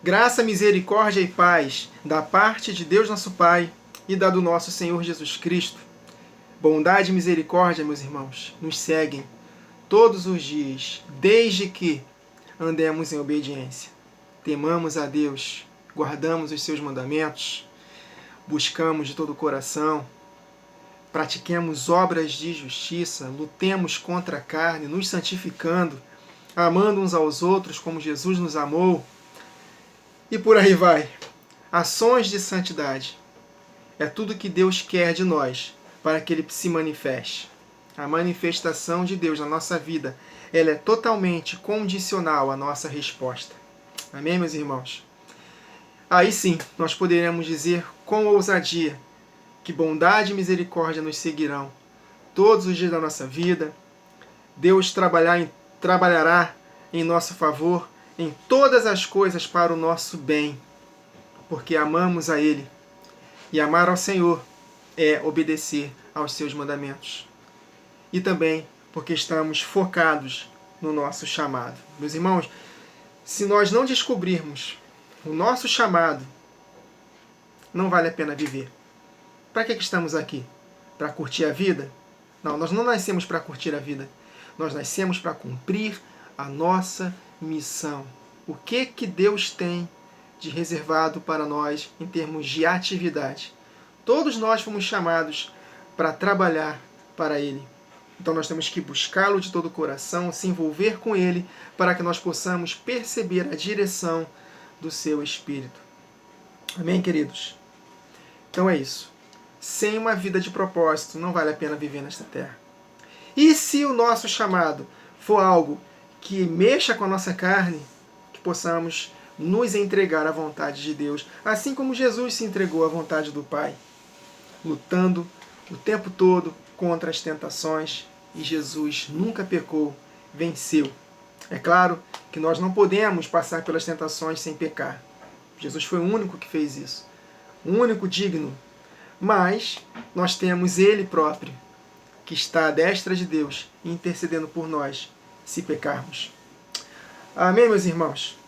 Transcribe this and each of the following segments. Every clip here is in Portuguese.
Graça, misericórdia e paz da parte de Deus nosso Pai e da do nosso Senhor Jesus Cristo. Bondade e misericórdia, meus irmãos, nos seguem todos os dias, desde que andemos em obediência. Temamos a Deus, guardamos os seus mandamentos, buscamos de todo o coração, pratiquemos obras de justiça, lutemos contra a carne, nos santificando, amando uns aos outros como Jesus nos amou. E por aí vai. Ações de santidade. É tudo que Deus quer de nós para que Ele se manifeste. A manifestação de Deus na nossa vida, ela é totalmente condicional à nossa resposta. Amém, meus irmãos? Aí sim, nós poderemos dizer com ousadia que bondade e misericórdia nos seguirão todos os dias da nossa vida. Deus trabalhará em nosso favor em todas as coisas para o nosso bem, porque amamos a Ele. E amar ao Senhor é obedecer aos seus mandamentos. E também porque estamos focados no nosso chamado. Meus irmãos, se nós não descobrirmos o nosso chamado, não vale a pena viver. Para que estamos aqui? Para curtir a vida? Não, nós não nascemos para curtir a vida. Nós nascemos para cumprir a nossa missão. O que Deus tem de reservado para nós em termos de atividade? Todos nós fomos chamados para trabalhar para Ele. Então nós temos que buscá-lo de todo o coração, se envolver com Ele, para que nós possamos perceber a direção do seu Espírito. Amém, queridos? Então é isso. Sem uma vida de propósito, não vale a pena viver nesta terra. E se o nosso chamado for algo que mexa com a nossa carne, que possamos nos entregar à vontade de Deus, assim como Jesus se entregou à vontade do Pai, lutando o tempo todo contra as tentações, e Jesus nunca pecou, venceu. É claro que nós não podemos passar pelas tentações sem pecar. Jesus foi o único que fez isso, o único digno. Mas nós temos Ele próprio, que está à destra de Deus, intercedendo por nós, se pecarmos. Amém, meus irmãos?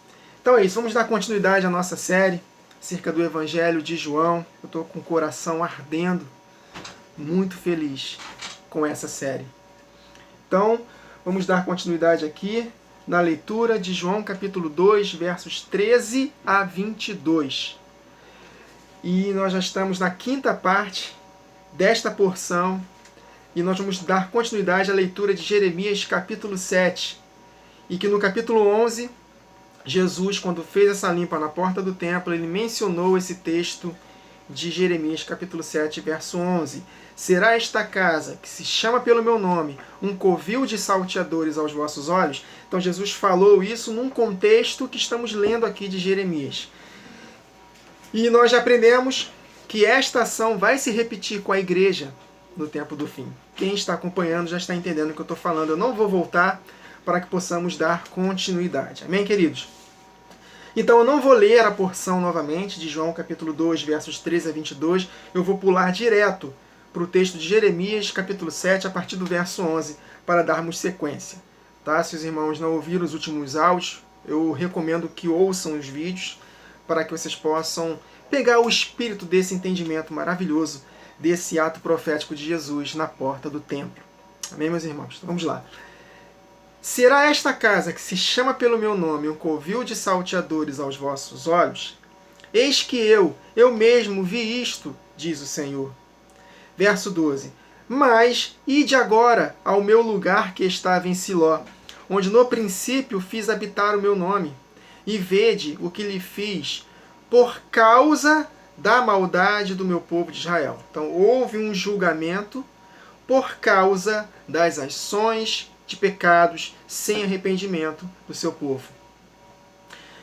Então é isso, vamos dar continuidade à nossa série acerca do Evangelho de João. Eu estou com o coração ardendo, muito feliz com essa série. Então, vamos dar continuidade aqui na leitura de João capítulo 2, versos 13 a 22. E nós já estamos na quinta parte desta porção, e nós vamos dar continuidade à leitura de Jeremias capítulo 7. E que no capítulo 11, Jesus, quando fez essa limpa na porta do templo, ele mencionou esse texto de Jeremias capítulo 7, verso 11. Será esta casa, que se chama pelo meu nome, um covil de salteadores aos vossos olhos? Então Jesus falou isso num contexto que estamos lendo aqui de Jeremias. E nós já aprendemos que esta ação vai se repetir com a igreja no tempo do fim. Quem está acompanhando já está entendendo o que eu estou falando. Eu não vou voltar para que possamos dar continuidade. Amém, queridos? Então eu não vou ler a porção novamente de João capítulo 2, versos 13 a 22. Eu vou pular direto para o texto de Jeremias capítulo 7, a partir do verso 11, para darmos sequência. Tá? Se os irmãos não ouviram os últimos áudios, eu recomendo que ouçam os vídeos, para que vocês possam pegar o espírito desse entendimento maravilhoso, desse ato profético de Jesus na porta do templo. Amém, meus irmãos? Então, vamos lá. Será esta casa, que se chama pelo meu nome, um covil de salteadores aos vossos olhos? Eis que eu mesmo vi isto, diz o Senhor. Verso 12. Mas ide agora ao meu lugar que estava em Siló, onde no princípio fiz habitar o meu nome, e vede o que lhe fiz por causa da maldade do meu povo de Israel. Então houve um julgamento por causa das ações de pecados sem arrependimento do seu povo.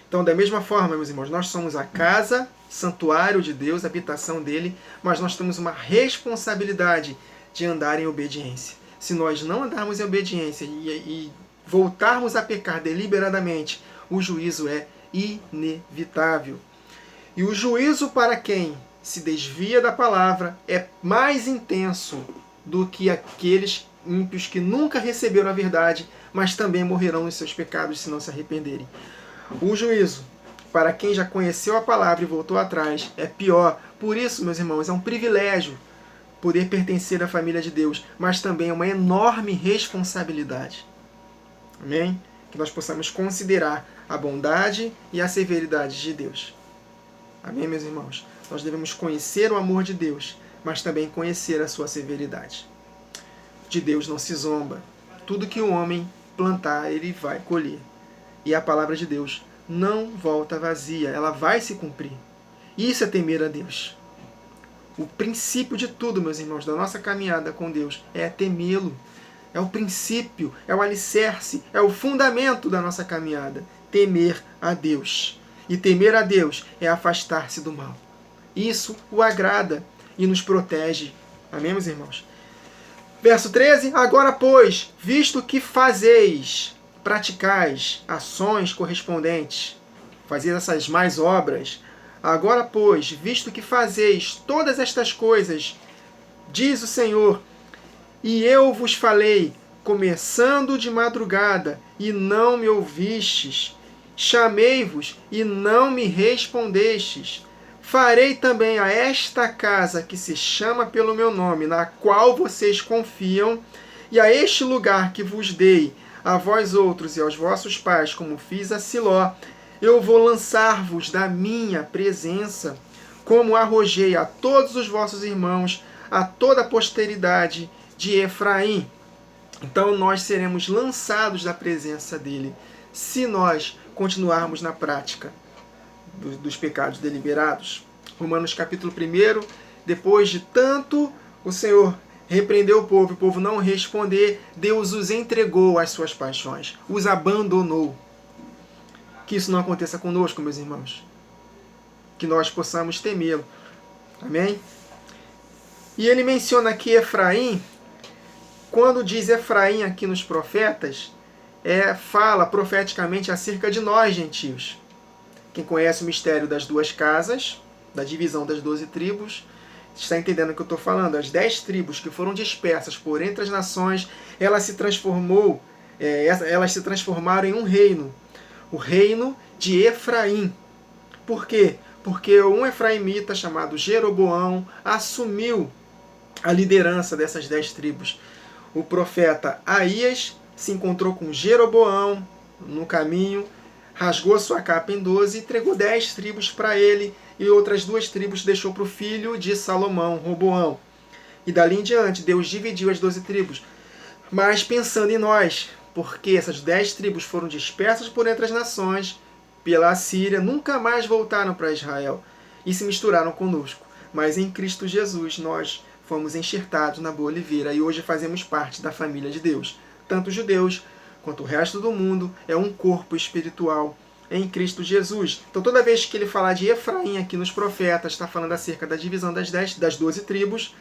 Então, da mesma forma, meus irmãos, nós somos a casa, santuário de Deus, habitação dele, mas nós temos uma responsabilidade de andar em obediência. Se nós não andarmos em obediência e voltarmos a pecar deliberadamente, o juízo é inevitável. E o juízo para quem se desvia da palavra é mais intenso do que aqueles ímpios que nunca receberam a verdade, mas também morrerão nos seus pecados se não se arrependerem. O juízo Para quem já conheceu a palavra e voltou atrás, é pior. Por isso, meus irmãos, é um privilégio poder pertencer à família de Deus, mas também é uma enorme responsabilidade. Amém? Que nós possamos considerar a bondade e a severidade de Deus. Amém, meus irmãos? Nós devemos conhecer o amor de Deus, mas também conhecer a sua severidade. De Deus não se zomba. Tudo que o homem plantar, ele vai colher. E a palavra de Deus não volta vazia, ela vai se cumprir. Isso é temer a Deus. O princípio de tudo, meus irmãos, da nossa caminhada com Deus é temê-lo. É o princípio, é o alicerce, é o fundamento da nossa caminhada. Temer a Deus. E temer a Deus é afastar-se do mal. Isso o agrada e nos protege. Amém, meus irmãos? Verso 13. Agora, pois, visto que fazeis, praticais ações correspondentes, fazeis essas mais obras. Agora, pois, visto que fazeis todas estas coisas, diz o Senhor, e eu vos falei, começando de madrugada, e não me ouvistes, chamei-vos, e não me respondestes. Farei também a esta casa que se chama pelo meu nome, na qual vocês confiam, e a este lugar que vos dei, a vós outros e aos vossos pais, como fiz a Siló, eu vou lançar-vos da minha presença, como arrojei a todos os vossos irmãos, a toda a posteridade de Efraim. Então nós seremos lançados da presença dele, se nós continuarmos na prática dos pecados deliberados. Romanos capítulo 1, depois de tanto o Senhor repreendeu o povo não responder, Deus os entregou às suas paixões, os abandonou. Que isso não aconteça conosco, meus irmãos. Que nós possamos temê-lo. Amém? E ele menciona aqui Efraim. Quando diz Efraim aqui nos profetas, fala profeticamente acerca de nós, gentios. Quem conhece o mistério das duas casas, da divisão das 12 tribos, está entendendo o que eu estou falando. As 10 tribos que foram dispersas por entre as nações, elas se transformaram em um reino. O reino de Efraim. Por quê? Porque um efraimita chamado Jeroboão assumiu a liderança dessas 10 tribos. O profeta Aías se encontrou com Jeroboão no caminho, rasgou sua capa em 12 e entregou 10 tribos para ele, e outras 2 tribos deixou para o filho de Salomão, Roboão. E dali em diante, Deus dividiu as 12 tribos. Mas pensando em nós, porque essas 10 tribos foram dispersas por entre as nações, pela Assíria, nunca mais voltaram para Israel e se misturaram conosco. Mas em Cristo Jesus nós fomos enxertados na boa oliveira e hoje fazemos parte da família de Deus. Tanto os judeus quanto o resto do mundo é um corpo espiritual em Cristo Jesus. Então toda vez que ele falar de Efraim aqui nos profetas, está falando acerca da divisão das 12 tribos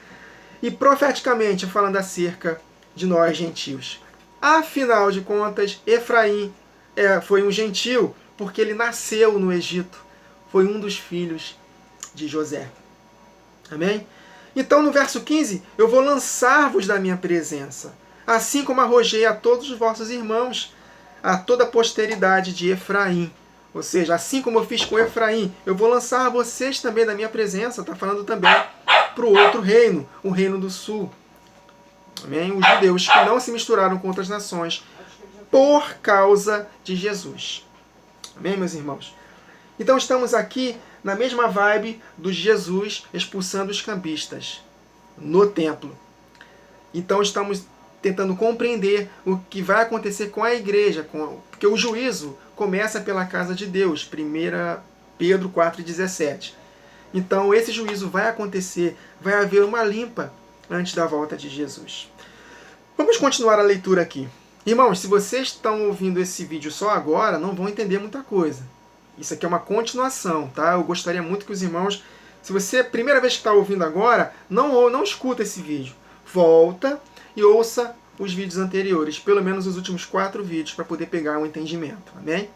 e profeticamente falando acerca de nós gentios. Afinal de contas, Efraim foi um gentil porque ele nasceu no Egito. Foi um dos filhos de José. Amém? Então no verso 15, eu vou lançar-vos da minha presença, assim como arrojei a todos os vossos irmãos, a toda a posteridade de Efraim. Ou seja, assim como eu fiz com Efraim, eu vou lançar vocês também da minha presença. Está falando também para o outro reino, o reino do sul. Amém? Os judeus que não se misturaram com outras nações por causa de Jesus. Amém, meus irmãos? Então estamos aqui na mesma vibe do Jesus expulsando os cambistas no templo. Então estamos tentando compreender o que vai acontecer com a igreja, porque o juízo começa pela casa de Deus, 1 Pedro 4,17. Então esse juízo vai acontecer, vai haver uma limpa antes da volta de Jesus. Vamos continuar a leitura aqui. Irmãos, se vocês estão ouvindo esse vídeo só agora, não vão entender muita coisa. Isso aqui é uma continuação, tá? Eu gostaria muito que os irmãos, se você é a primeira vez que está ouvindo agora, não escuta esse vídeo. Volta e ouça os vídeos anteriores, pelo menos os últimos 4 vídeos, para poder pegar um entendimento. Amém?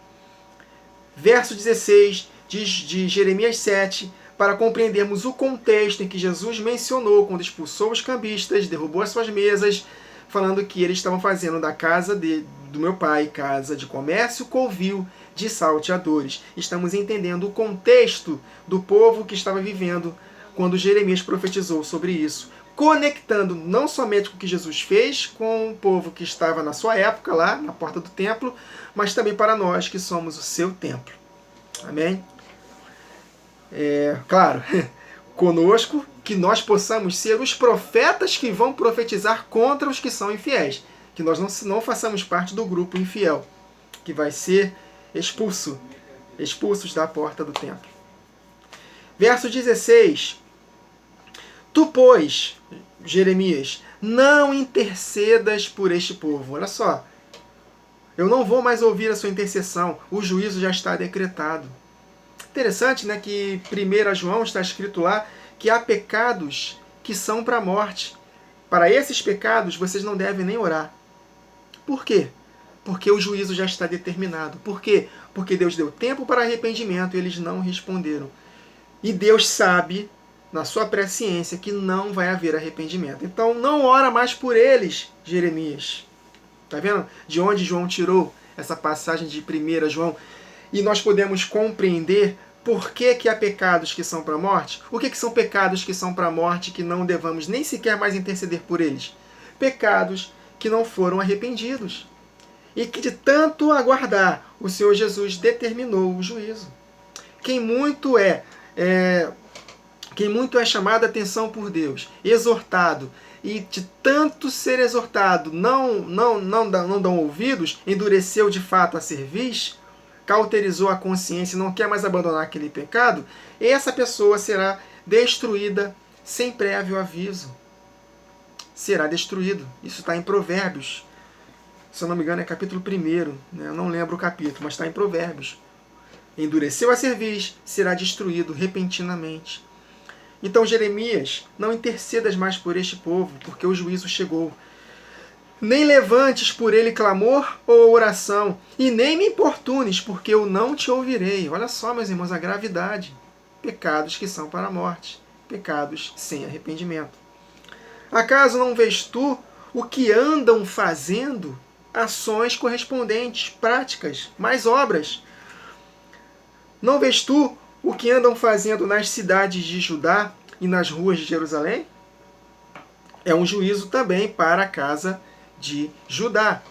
Verso 16 de Jeremias 7, para compreendermos o contexto em que Jesus mencionou quando expulsou os cambistas, derrubou as suas mesas, falando que eles estavam fazendo da casa do meu pai casa de comércio, covil de salteadores. Estamos entendendo o contexto do povo que estava vivendo quando Jeremias profetizou sobre isso, conectando não somente com o que Jesus fez com o povo que estava na sua época, lá na porta do templo, mas também para nós que somos o seu templo. Amém? Claro, conosco, que nós possamos ser os profetas que vão profetizar contra os que são infiéis. Que nós não façamos parte do grupo infiel, que vai ser expulsos da porta do templo. Verso 16. Tu, pois, Jeremias, não intercedas por este povo. Olha só, eu não vou mais ouvir a sua intercessão, o juízo já está decretado. Interessante, né, que 1 João está escrito lá que há pecados que são para a morte. Para esses pecados vocês não devem nem orar. Por quê? Porque o juízo já está determinado. Por quê? Porque Deus deu tempo para arrependimento e eles não responderam. E Deus sabe, na sua presciência, que não vai haver arrependimento. Então não ora mais por eles, Jeremias. Está vendo de onde João tirou essa passagem de 1 João? E nós podemos compreender por que há pecados que são para a morte. O que são pecados que são para a morte que não devamos nem sequer mais interceder por eles? Pecados que não foram arrependidos. E que de tanto aguardar, o Senhor Jesus determinou o juízo. Quem muito é chamado a atenção por Deus, exortado, e de tanto ser exortado, não dão ouvidos, endureceu de fato a cerviz, cauterizou a consciência e não quer mais abandonar aquele pecado, essa pessoa será destruída sem prévio aviso. Será destruído. Isso está em Provérbios. Se eu não me engano é capítulo 1, né? Eu não lembro o capítulo, mas está em Provérbios. Endureceu a cerviz, será destruído repentinamente. Então, Jeremias, não intercedas mais por este povo, porque o juízo chegou. Nem levantes por ele clamor ou oração, e nem me importunes, porque eu não te ouvirei. Olha só, meus irmãos, a gravidade. Pecados que são para a morte. Pecados sem arrependimento. Acaso não vês tu o que andam fazendo? Ações correspondentes, práticas, mais obras. Não vês tu o que andam fazendo nas cidades de Judá e nas ruas de Jerusalém? É um juízo também para a casa de Judá.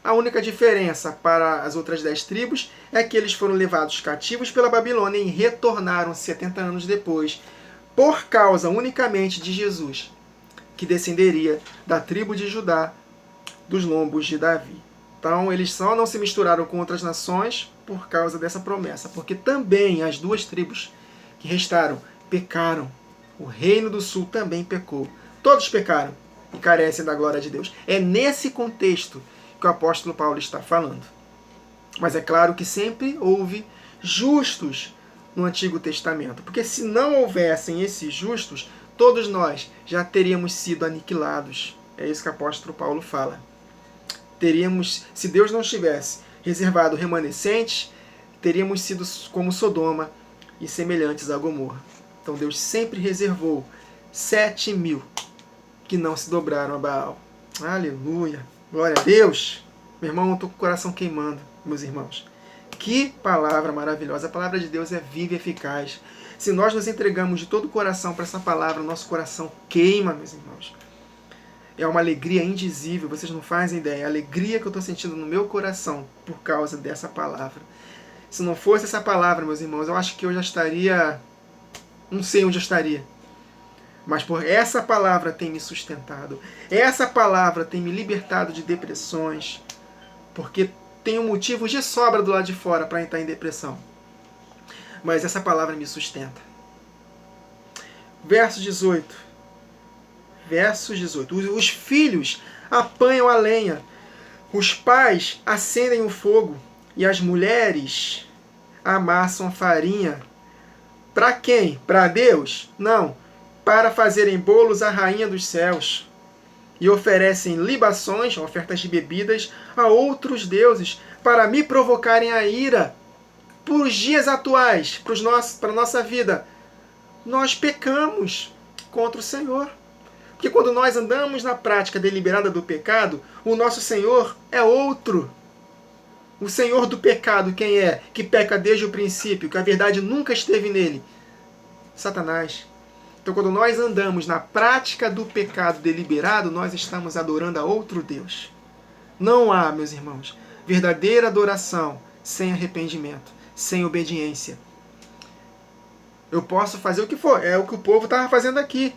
A única diferença para as outras 10 tribos é que eles foram levados cativos pela Babilônia e retornaram 70 anos depois, por causa unicamente de Jesus, que descenderia da tribo de Judá, dos lombos de Davi. Então eles só não se misturaram com outras nações por causa dessa promessa, porque também as 2 tribos que restaram pecaram. O reino do sul também pecou. Todos pecaram e carecem da glória de Deus. É nesse contexto que o apóstolo Paulo está falando. Mas é claro que sempre houve justos no Antigo Testamento, porque se não houvessem esses justos, todos nós já teríamos sido aniquilados. É isso que o apóstolo Paulo fala. Se Deus não tivesse reservado remanescentes, teríamos sido como Sodoma e semelhantes a Gomorra. Então Deus sempre reservou 7.000 que não se dobraram a Baal. Aleluia! Glória a Deus! Meu irmão, eu estou com o coração queimando, meus irmãos. Que palavra maravilhosa! A palavra de Deus é viva e eficaz. Se nós nos entregamos de todo o coração para essa palavra, o nosso coração queima, meus irmãos. É uma alegria indizível, vocês não fazem ideia. A alegria que eu estou sentindo no meu coração por causa dessa palavra. Se não fosse essa palavra, meus irmãos, eu acho que eu já estaria... Não sei onde eu estaria. Mas por essa palavra tem me sustentado. Essa palavra tem me libertado de depressões. Porque tenho motivos de sobra do lado de fora para entrar em depressão. Mas essa palavra me sustenta. Verso 18. Verso 18. Os filhos apanham a lenha, os pais acendem o fogo e as mulheres amassam a farinha. Para quem? Para Deus? Não. Para fazerem bolos à rainha dos céus. E oferecem libações, ofertas de bebidas, a outros deuses, para me provocarem a ira. Para os dias atuais, para a nossa vida, nós pecamos contra o Senhor. Porque quando nós andamos na prática deliberada do pecado, o nosso Senhor é outro. O senhor do pecado, quem é? Que peca desde o princípio, que a verdade nunca esteve nele? Satanás. Então, quando nós andamos na prática do pecado deliberado, nós estamos adorando a outro Deus. Não há, meus irmãos, verdadeira adoração sem arrependimento, sem obediência. Eu posso fazer o que for, é o que o povo estava fazendo aqui.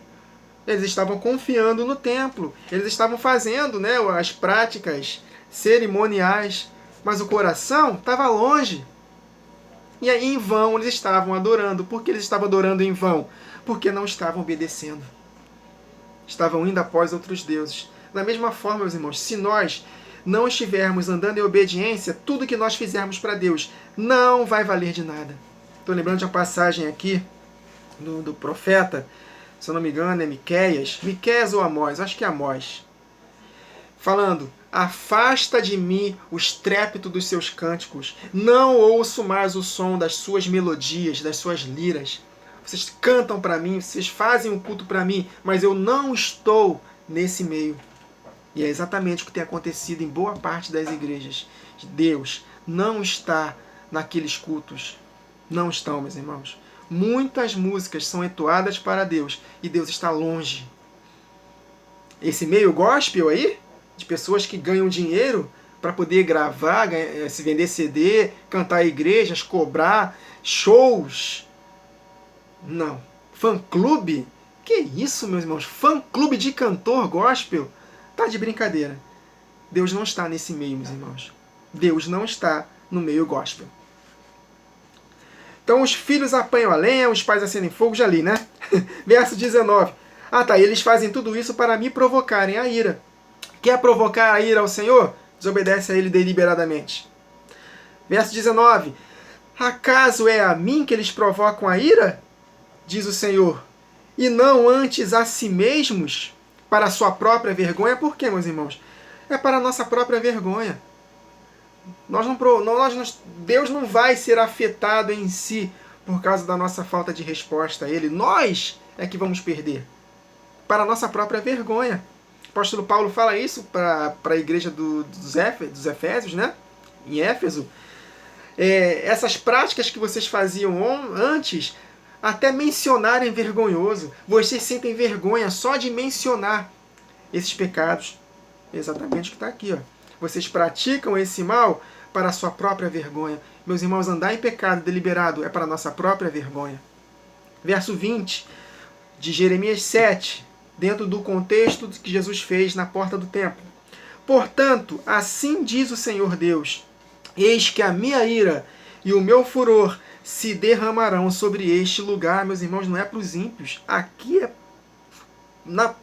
Eles estavam confiando no templo, eles estavam fazendo, né, as práticas cerimoniais, mas o coração estava longe. E aí, em vão, eles estiveram adorando. Por que eles estavam adorando em vão? Porque não estavam obedecendo. Estavam indo após outros deuses. Da mesma forma, meus irmãos, se nós não estivermos andando em obediência, tudo que nós fizermos para Deus não vai valer de nada. Estou lembrando de uma passagem aqui do profeta, se eu não me engano é Miqueias ou Amós, acho que é Amós, falando: afasta de mim o estrépito dos seus cânticos, não ouço mais o som das suas melodias, das suas liras. Vocês cantam para mim, vocês fazem um culto para mim, mas eu não estou nesse meio. E é exatamente o que tem acontecido em boa parte das igrejas. Deus não está naqueles cultos. Não estão, meus irmãos. Muitas músicas são entoadas para Deus e Deus está longe. Esse meio gospel aí, de pessoas que ganham dinheiro para poder gravar, se vender CD, cantar em igrejas, cobrar, shows. Não. Fã-clube? Que isso, meus irmãos? Fã-clube de cantor gospel? Tá de brincadeira. Deus não está nesse meio, meus irmãos. Deus não está no meio gospel. Então os filhos apanham a lenha, os pais acendem fogo, já li, né? Verso 19. Ah tá, eles fazem tudo isso para me provocarem a ira. Quer provocar a ira ao Senhor? Desobedece a Ele deliberadamente. Verso 19. Acaso é a mim que eles provocam a ira? Diz o Senhor. E não antes a si mesmos, para a sua própria vergonha. Por quê, meus irmãos? É para a nossa própria vergonha. Deus não vai ser afetado em si por causa da nossa falta de resposta a Ele. Nós é que vamos perder. Para a nossa própria vergonha. O apóstolo Paulo fala isso para a igreja dos Efésios, né? Em Éfeso. Essas práticas que vocês faziam antes, até mencionarem vergonhoso. Vocês sentem vergonha só de mencionar esses pecados. Exatamente o que está aqui, ó. Vocês praticam esse mal para a sua própria vergonha. Meus irmãos, andar em pecado deliberado é para a nossa própria vergonha. Verso 20 de Jeremias 7, dentro do contexto que Jesus fez na porta do templo. Portanto, assim diz o Senhor Deus: eis que a minha ira e o meu furor se derramarão sobre este lugar. Meus irmãos, não é para os ímpios. Aqui é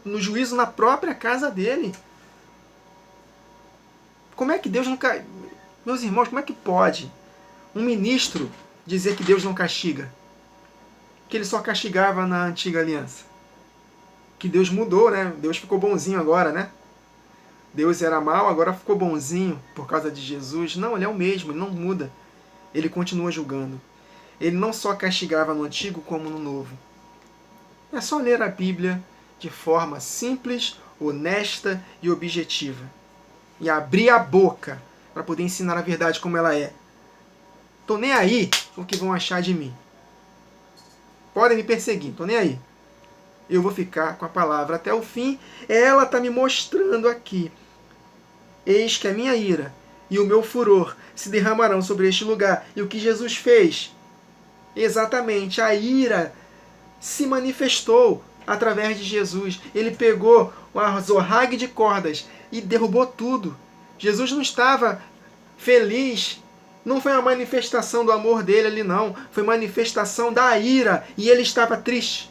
no juízo na própria casa dele. Como é que Deus não... Meus irmãos, como é que pode um ministro dizer que Deus não castiga? Que ele só castigava na antiga aliança. Que Deus mudou, né? Deus ficou bonzinho agora, né? Deus era mau, agora ficou bonzinho por causa de Jesus. Não, ele é o mesmo, ele não muda. Ele continua julgando. Ele não só castigava no antigo, como no novo. É só ler a Bíblia de forma simples, honesta e objetiva. E abrir a boca para poder ensinar a verdade como ela é. Tô nem aí o que vão achar de mim. Podem me perseguir, tô nem aí. Eu vou ficar com a palavra até o fim. Ela está me mostrando aqui. Eis que a minha ira e o meu furor se derramarão sobre este lugar. E o que Jesus fez? Exatamente, a ira se manifestou através de Jesus. Ele pegou uma zorrague de cordas e derrubou tudo. Jesus não estava feliz. Não foi uma manifestação do amor dele ali, não. Foi manifestação da ira. E ele estava triste.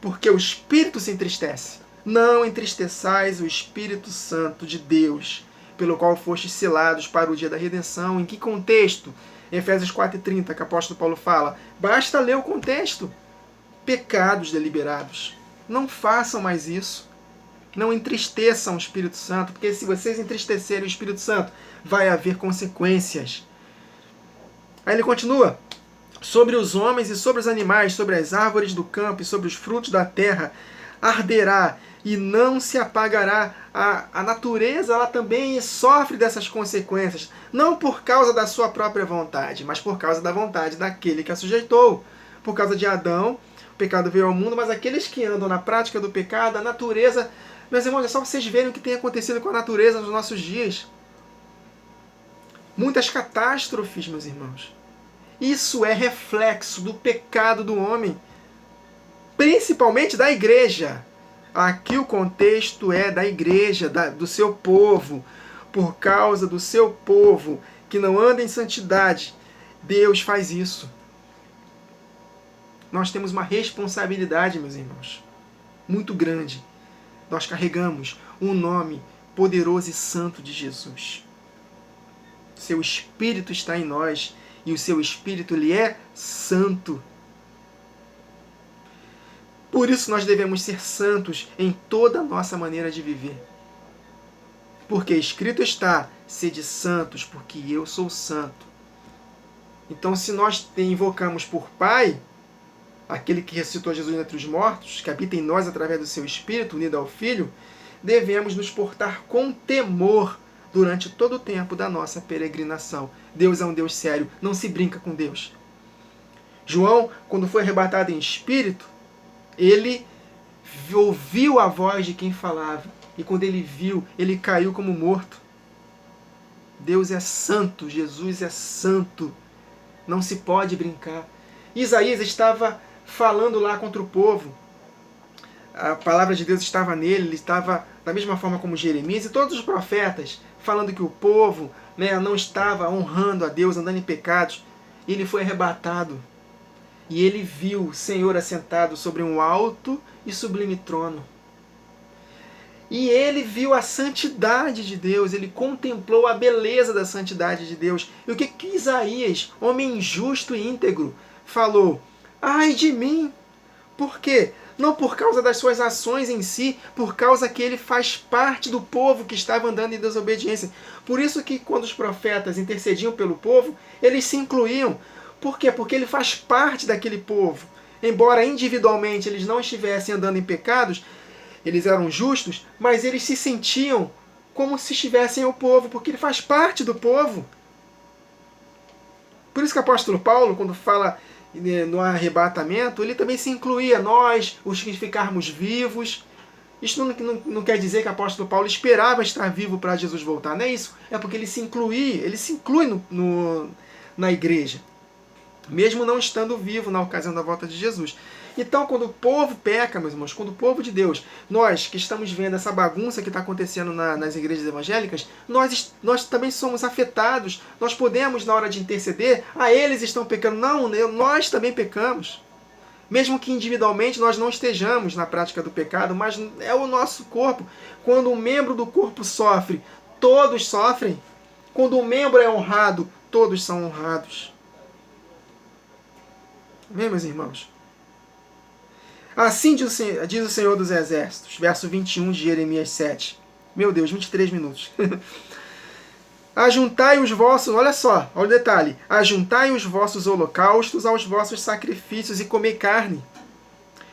Porque o Espírito se entristece. Não entristeçais o Espírito Santo de Deus, pelo qual fostes selados para o dia da redenção. Em que contexto? Efésios 4:30, que o apóstolo Paulo fala. Basta ler o contexto. Pecados deliberados. Não façam mais isso. Não entristeçam o Espírito Santo, porque se vocês entristecerem o Espírito Santo, vai haver consequências. Aí ele continua. Sobre os homens e sobre os animais, sobre as árvores do campo e sobre os frutos da terra, arderá e não se apagará. A natureza, ela também sofre dessas consequências, não por causa da sua própria vontade, mas por causa da vontade daquele que a sujeitou. Por causa de Adão, o pecado veio ao mundo, mas aqueles que andam na prática do pecado, a natureza... Meus irmãos, é só vocês verem o que tem acontecido com a natureza nos nossos dias. Muitas catástrofes, meus irmãos. Isso é reflexo do pecado do homem, principalmente da igreja. Aqui o contexto é da igreja, do seu povo. Por causa do seu povo que não anda em santidade, Deus faz isso. Nós temos uma responsabilidade, meus irmãos, muito grande. Nós carregamos o nome poderoso e santo de Jesus. Seu Espírito está em nós e o seu Espírito, ele é santo. Por isso nós devemos ser santos em toda a nossa maneira de viver. Porque escrito está, sede santos, porque eu sou santo. Então, se nós invocamos por Pai, aquele que ressuscitou Jesus entre os mortos, que habita em nós através do seu Espírito, unido ao Filho, devemos nos portar com temor durante todo o tempo da nossa peregrinação. Deus é um Deus sério, não se brinca com Deus. João, quando foi arrebatado em espírito, ele ouviu a voz de quem falava. E quando ele viu, ele caiu como morto. Deus é santo, Jesus é santo. Não se pode brincar. Isaías estava falando lá contra o povo. A palavra de Deus estava nele, ele estava da mesma forma como Jeremias e todos os profetas, falando que o povo, não estava honrando a Deus, andando em pecados. Ele foi arrebatado. E ele viu o Senhor assentado sobre um alto e sublime trono. E ele viu a santidade de Deus, ele contemplou a beleza da santidade de Deus. E o que Isaías, homem justo e íntegro, falou? Ai de mim! Por quê? Não por causa das suas ações em si, por causa que ele faz parte do povo que estava andando em desobediência. Por isso que quando os profetas intercediam pelo povo, eles se incluíam. Por quê? Porque ele faz parte daquele povo. Embora individualmente eles não estivessem andando em pecados, eles eram justos, mas eles se sentiam como se estivessem o povo, porque ele faz parte do povo. Por isso que o apóstolo Paulo, quando fala no arrebatamento, ele também se incluía, nós, os que ficarmos vivos. Isso não quer dizer que o apóstolo Paulo esperava estar vivo para Jesus voltar, não é isso. É porque ele se inclui na igreja, mesmo não estando vivo na ocasião da volta de Jesus. Então, quando o povo peca, meus irmãos, quando o povo de Deus, nós que estamos vendo essa bagunça que está acontecendo nas igrejas evangélicas, nós também somos afetados. Nós podemos, na hora de interceder, eles estão pecando. Não, nós também pecamos. Mesmo que individualmente nós não estejamos na prática do pecado, mas é o nosso corpo. Quando um membro do corpo sofre, todos sofrem. Quando um membro é honrado, todos são honrados. Amém, meus irmãos? Assim diz o Senhor dos Exércitos, verso 21 de Jeremias 7. Meu Deus, 23 minutos. Ajuntai os vossos, olha o detalhe. Ajuntai os vossos holocaustos aos vossos sacrifícios e comei carne.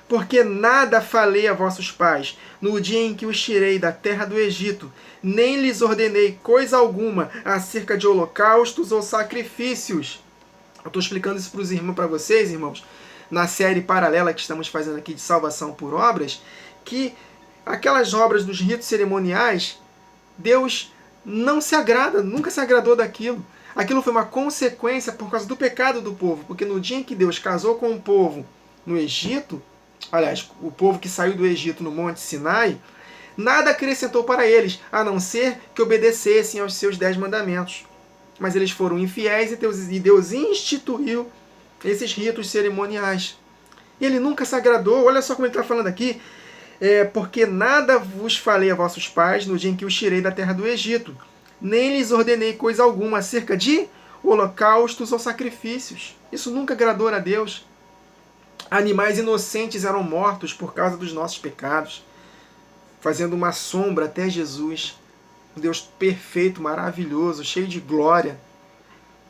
Porque nada falei a vossos pais no dia em que os tirei da terra do Egito, nem lhes ordenei coisa alguma acerca de holocaustos ou sacrifícios. Eu estou explicando isso para vocês, irmãos, na série paralela que estamos fazendo aqui de salvação por obras, que aquelas obras dos ritos cerimoniais, Deus não se agrada, nunca se agradou daquilo. Aquilo foi uma consequência por causa do pecado do povo, porque no dia em que Deus casou com o povo no Egito, aliás, o povo que saiu do Egito no Monte Sinai, nada acrescentou para eles, a não ser que obedecessem aos seus 10 mandamentos. Mas eles foram infiéis e Deus instituiu esses ritos cerimoniais. E ele nunca se agradou. Olha só como ele está falando aqui. Porque nada vos falei a vossos pais no dia em que os tirei da terra do Egito, nem lhes ordenei coisa alguma acerca de holocaustos ou sacrifícios. Isso nunca agradou a Deus. Animais inocentes eram mortos por causa dos nossos pecados, fazendo uma sombra até Jesus. Um Deus perfeito, maravilhoso, cheio de glória,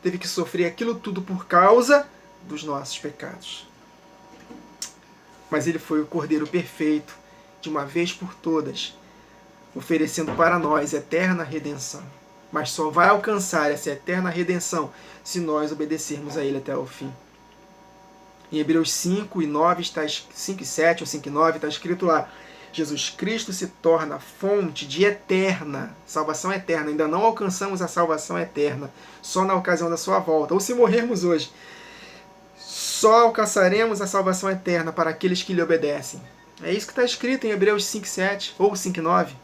teve que sofrer aquilo tudo por causa dos nossos pecados. Mas ele foi o Cordeiro perfeito, de uma vez por todas, oferecendo para nós eterna redenção. Mas só vai alcançar essa eterna redenção se nós obedecermos a Ele até o fim. Em Hebreus 5 e 9, 5 e 7 ou 5 e 9, está escrito lá: Jesus Cristo se torna fonte de eterna, salvação eterna. Ainda não alcançamos a salvação eterna, só na ocasião da sua volta. Ou se morrermos hoje, só alcançaremos a salvação eterna para aqueles que lhe obedecem. É isso que está escrito em Hebreus 5, 7 ou 5, 9.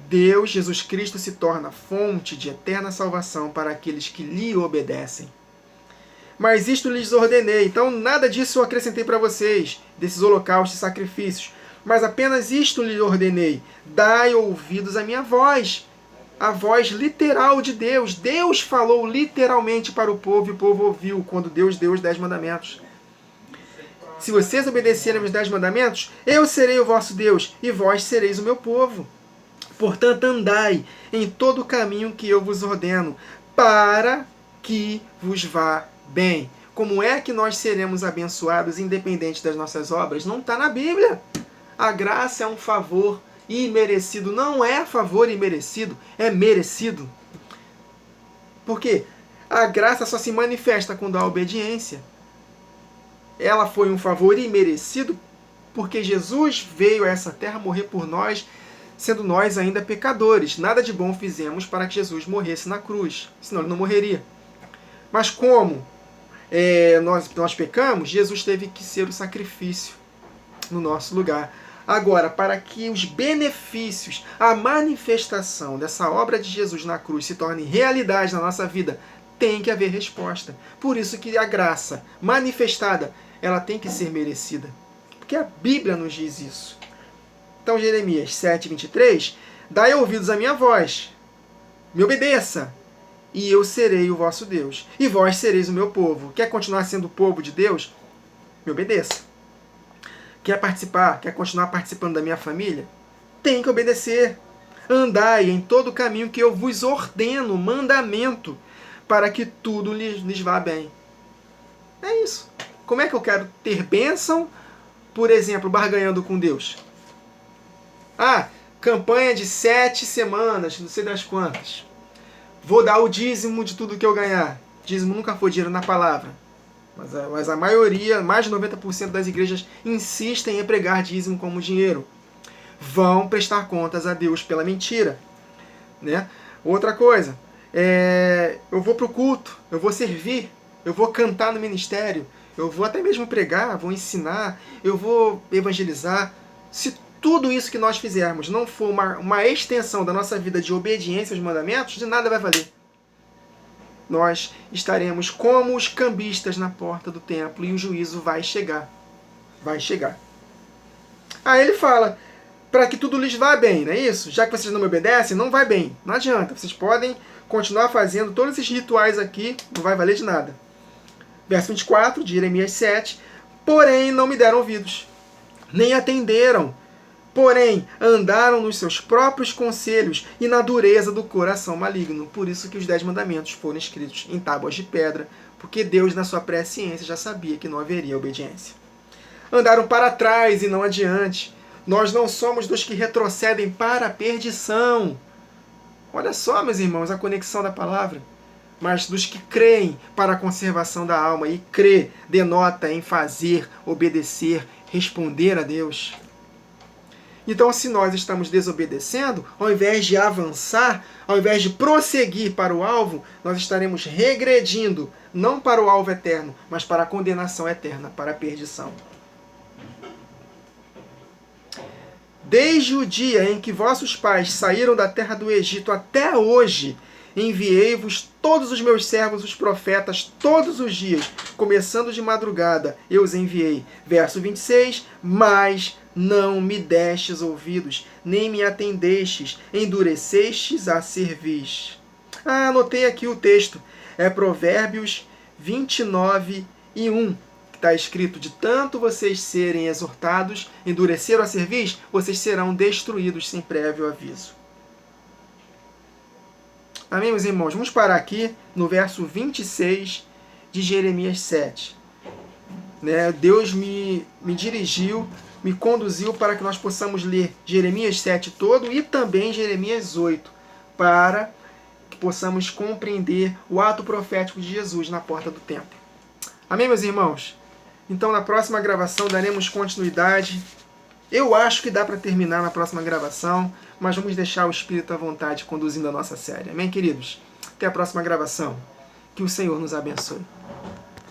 Deus, Jesus Cristo, se torna fonte de eterna salvação para aqueles que lhe obedecem. Mas isto lhes ordenei. Então, nada disso eu acrescentei para vocês, desses holocaustos e sacrifícios. Mas apenas isto lhes ordenei: dai ouvidos à minha voz. A voz literal de Deus. Deus falou literalmente para o povo e o povo ouviu quando Deus deu os 10 mandamentos. Se vocês obedecerem aos 10 mandamentos, eu serei o vosso Deus e vós sereis o meu povo. Portanto, andai em todo o caminho que eu vos ordeno, para que vos vá bem. Como é que nós seremos abençoados independente das nossas obras? Não está na Bíblia. A graça é um favor imerecido. Não é favor imerecido, é merecido. Por quê? A graça só se manifesta quando há obediência. Ela foi um favor imerecido porque Jesus veio a essa terra morrer por nós, sendo nós ainda pecadores. Nada de bom fizemos para que Jesus morresse na cruz, senão ele não morreria. Mas como nós pecamos, Jesus teve que ser o sacrifício no nosso lugar. Agora, para que os benefícios, a manifestação dessa obra de Jesus na cruz se torne realidade na nossa vida, tem que haver resposta. Por isso que a graça manifestada, ela tem que ser merecida. Porque a Bíblia nos diz isso. Então, Jeremias 7:23, dai ouvidos à minha voz, me obedeça, e eu serei o vosso Deus, e vós sereis o meu povo. Quer continuar sendo o povo de Deus? Me obedeça. Quer participar? Quer continuar participando da minha família? Tem que obedecer. Andai em todo o caminho que eu vos ordeno, mandamento, para que tudo lhes vá bem. É isso. Como é que eu quero ter bênção, por exemplo, barganhando com Deus? Campanha de 7 semanas, não sei das quantas. Vou dar o dízimo de tudo que eu ganhar. Dízimo nunca foi dinheiro na palavra. Mas a maioria, mais de 90% das igrejas, insistem em pregar dízimo como dinheiro. Vão prestar contas a Deus pela mentira. Né? Outra coisa, eu vou para o culto, eu vou servir, eu vou cantar no ministério, eu vou até mesmo pregar, vou ensinar, eu vou evangelizar. Se tudo isso que nós fizermos não for uma extensão da nossa vida de obediência aos mandamentos, de nada vai valer. Nós estaremos como os cambistas na porta do templo e o juízo vai chegar. Vai chegar. Aí ele fala, para que tudo lhes vá bem, não é isso? Já que vocês não me obedecem, não vai bem. Não adianta, vocês podem continuar fazendo todos esses rituais aqui, não vai valer de nada. Verso 24 de Jeremias 7, porém não me deram ouvidos, nem atenderam. Porém, andaram nos seus próprios conselhos e na dureza do coração maligno. Por isso que os 10 mandamentos foram escritos em tábuas de pedra, porque Deus, na sua presciência, já sabia que não haveria obediência. Andaram para trás e não adiante. Nós não somos dos que retrocedem para a perdição. Olha só, meus irmãos, a conexão da palavra. Mas dos que creem para a conservação da alma. E crer denota em fazer, obedecer, responder a Deus. Então, se nós estamos desobedecendo, ao invés de avançar, ao invés de prosseguir para o alvo, nós estaremos regredindo, não para o alvo eterno, mas para a condenação eterna, para a perdição. Desde o dia em que vossos pais saíram da terra do Egito até hoje, enviei-vos todos os meus servos, os profetas, todos os dias, começando de madrugada, eu os enviei. Verso 26, mas não me destes ouvidos, nem me atendestes, endurecestes a cerviz. Anotei aqui o texto. É Provérbios 29:1. Está escrito, de tanto vocês serem exortados, endureceram a cerviz, vocês serão destruídos sem prévio aviso. Amém, meus irmãos? Vamos parar aqui no verso 26 de Jeremias 7. Deus me dirigiu me conduziu para que nós possamos ler Jeremias 7 todo e também Jeremias 8, para que possamos compreender o ato profético de Jesus na porta do templo. Amém, meus irmãos? Então, na próxima gravação, daremos continuidade. Eu acho que dá para terminar na próxima gravação, mas vamos deixar o Espírito à vontade conduzindo a nossa série. Amém, queridos? Até a próxima gravação. Que o Senhor nos abençoe.